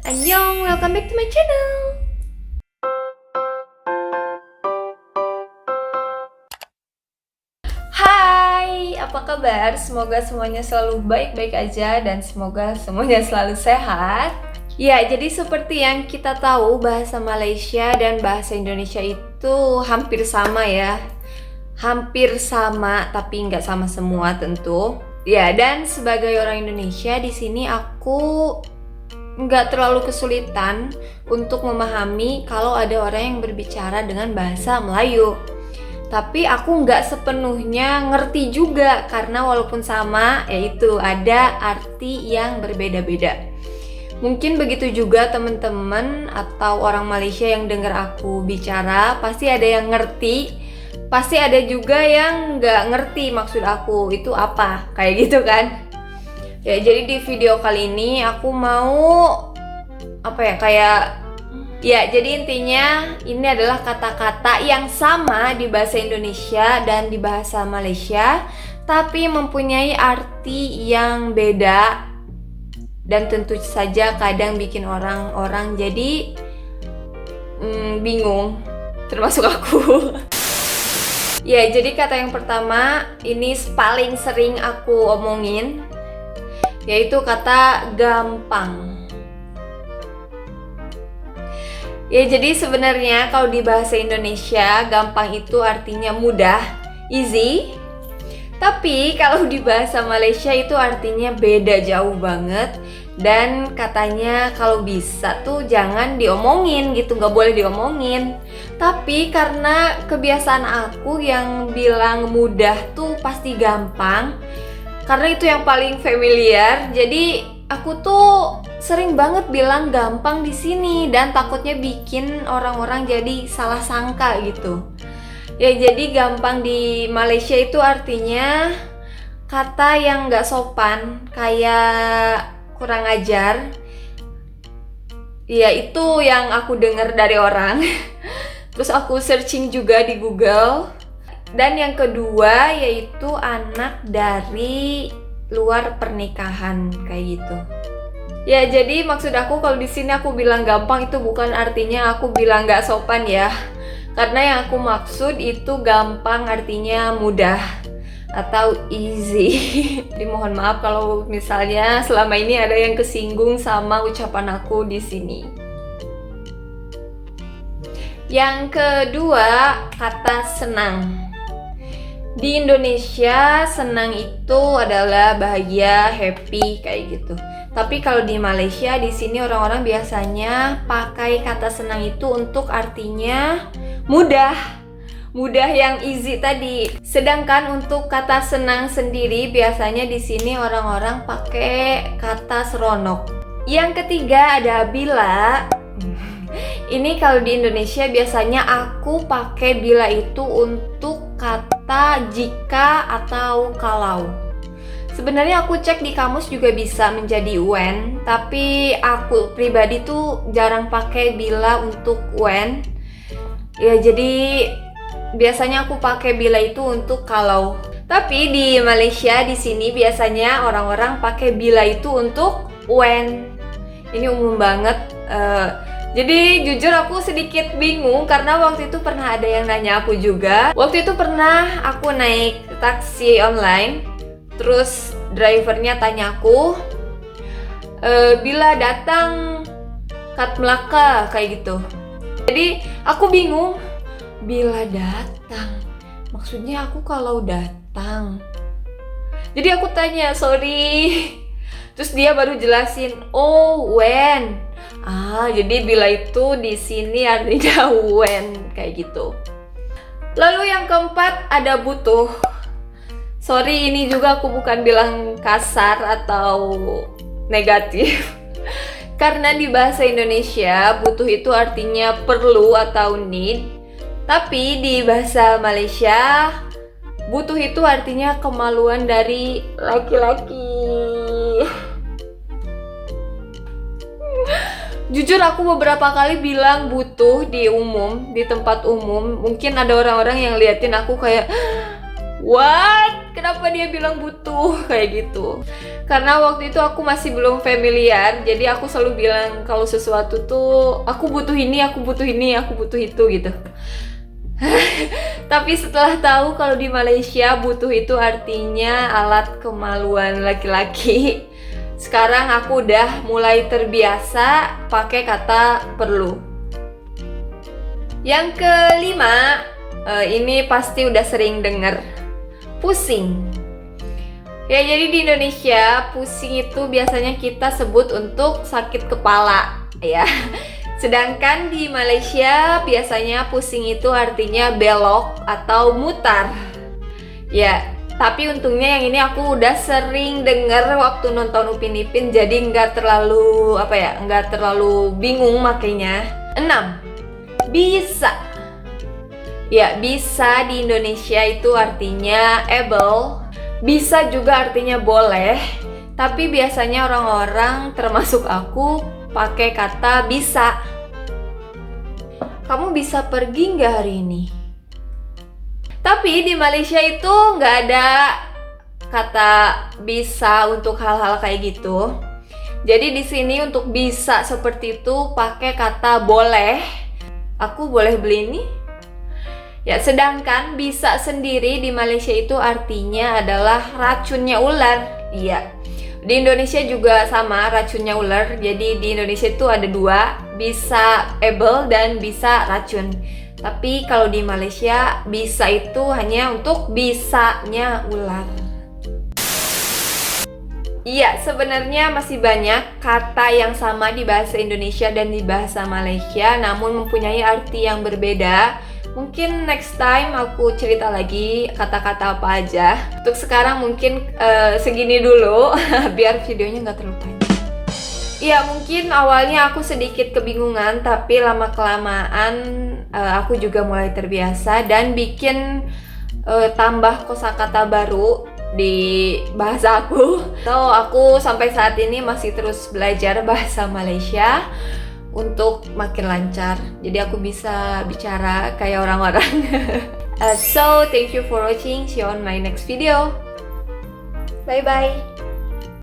Annyeong, welcome back to my channel. Hai, apa kabar? Semoga semuanya selalu baik-baik aja dan semoga semuanya selalu sehat. Ya, jadi seperti yang kita tahu, bahasa Malaysia dan bahasa Indonesia itu hampir sama ya. Hampir sama, tapi nggak sama semua tentu. Ya, dan sebagai orang Indonesia di sini aku nggak terlalu kesulitan untuk memahami kalau ada orang yang berbicara dengan bahasa Melayu. Tapi aku nggak sepenuhnya ngerti juga karena walaupun sama, yaitu ada arti yang berbeda-beda. Mungkin begitu juga teman-teman atau orang Malaysia yang dengar aku bicara, pasti ada yang ngerti, pasti ada juga yang nggak ngerti maksud aku itu apa, kayak gitu kan. Ya, jadi di video kali ini aku mau jadi intinya ini adalah kata-kata yang sama di bahasa Indonesia dan di bahasa Malaysia, tapi mempunyai arti yang beda dan tentu saja kadang bikin orang-orang jadi bingung, termasuk aku. Ya, jadi kata yang pertama ini paling sering aku omongin, yaitu kata gampang. Ya, jadi sebenarnya kalau di bahasa Indonesia gampang itu artinya mudah, easy. Tapi kalau di bahasa Malaysia itu artinya beda jauh banget. Dan katanya kalau bisa tuh jangan diomongin gitu, nggak boleh diomongin. Tapi karena kebiasaan aku yang bilang mudah tuh pasti gampang, karena itu yang paling familiar, jadi aku tuh sering banget bilang gampang di sini dan takutnya bikin orang-orang jadi salah sangka gitu. Ya, jadi gampang di Malaysia itu artinya kata yang nggak sopan, kayak kurang ajar. Ya, itu yang aku dengar dari orang. Terus aku searching juga di Google. Dan yang kedua yaitu anak dari luar pernikahan, kayak gitu. Ya, jadi maksud aku kalau di sini aku bilang gampang itu bukan artinya aku bilang nggak sopan ya. Karena yang aku maksud itu gampang artinya mudah atau easy. Jadi mohon maaf kalau misalnya selama ini ada yang kesinggung sama ucapan aku di sini. Yang kedua, kata senang. Di Indonesia senang itu adalah bahagia, happy kayak gitu. Tapi kalau di Malaysia di sini orang-orang biasanya pakai kata senang itu untuk artinya mudah. Mudah yang easy tadi. Sedangkan untuk kata senang sendiri biasanya di sini orang-orang pakai kata seronok. Yang ketiga ada bila. Ini kalau di Indonesia biasanya aku pakai bila itu untuk kata jika atau kalau. Sebenarnya aku cek di kamus juga bisa menjadi when, tapi aku pribadi tuh jarang pakai bila untuk when. Ya, jadi biasanya aku pakai bila itu untuk kalau. Tapi di Malaysia di sini biasanya orang-orang pakai bila itu untuk when. Ini umum banget. Jadi jujur aku sedikit bingung karena waktu itu pernah ada yang nanya aku juga. Waktu itu pernah aku naik taksi online, terus drivernya tanya aku, bila datang kat Melaka, kayak gitu. Jadi aku bingung, bila datang, maksudnya aku kalau datang. Jadi aku tanya, sorry. Terus dia baru jelasin, oh when. Jadi bila itu di sini artinya when, kayak gitu. Lalu yang keempat ada butuh. Sorry, ini juga aku bukan bilang kasar atau negatif. Karena di bahasa Indonesia butuh itu artinya perlu atau need. Tapi di bahasa Malaysia butuh itu artinya kemaluan dari laki-laki. Jujur aku beberapa kali bilang butuh di umum, di tempat umum. Mungkin ada orang-orang yang liatin aku kayak what? kenapa dia bilang butuh kayak gitu. Karena waktu itu aku masih belum familiar, jadi aku selalu bilang kalau sesuatu tuh aku butuh ini, aku butuh ini, aku butuh itu gitu. Tapi setelah tahu kalau di Malaysia butuh itu artinya alat kemaluan laki-laki, sekarang aku udah mulai terbiasa pakai kata perlu. Yang kelima, ini pasti udah sering denger, pusing. Ya, jadi di Indonesia pusing itu biasanya kita sebut untuk sakit kepala ya. Sedangkan di Malaysia biasanya pusing itu artinya belok atau mutar. Ya, tapi untungnya yang ini aku udah sering denger waktu nonton Upin Ipin, jadi nggak terlalu nggak terlalu bingung makanya. 6. Bisa. Ya, bisa di Indonesia itu artinya able. Bisa juga artinya boleh, tapi biasanya orang-orang termasuk aku pakai kata bisa. Kamu bisa pergi nggak hari ini? Tapi di Malaysia itu nggak ada kata bisa untuk hal-hal kayak gitu. Jadi di sini untuk bisa seperti itu pakai kata boleh. Aku boleh beli ini? Ya, sedangkan bisa sendiri di Malaysia itu artinya adalah racunnya ular. Iya. Di Indonesia juga sama, racunnya ular. Jadi di Indonesia itu ada dua, bisa able dan bisa racun. Tapi kalau di Malaysia bisa itu hanya untuk bisanya ular. Iya, sebenarnya masih banyak kata yang sama di bahasa Indonesia dan di bahasa Malaysia, namun mempunyai arti yang berbeda. Mungkin next time aku cerita lagi kata-kata apa aja. Untuk sekarang mungkin segini dulu biar videonya nggak terlalu panjang. Ya, mungkin awalnya aku sedikit kebingungan, tapi lama-kelamaan aku juga mulai terbiasa dan bikin tambah kosakata baru di bahasa aku. So, aku sampai saat ini masih terus belajar bahasa Malaysia untuk makin lancar, jadi aku bisa bicara kayak orang-orang. So thank you for watching, see you on my next video, bye bye.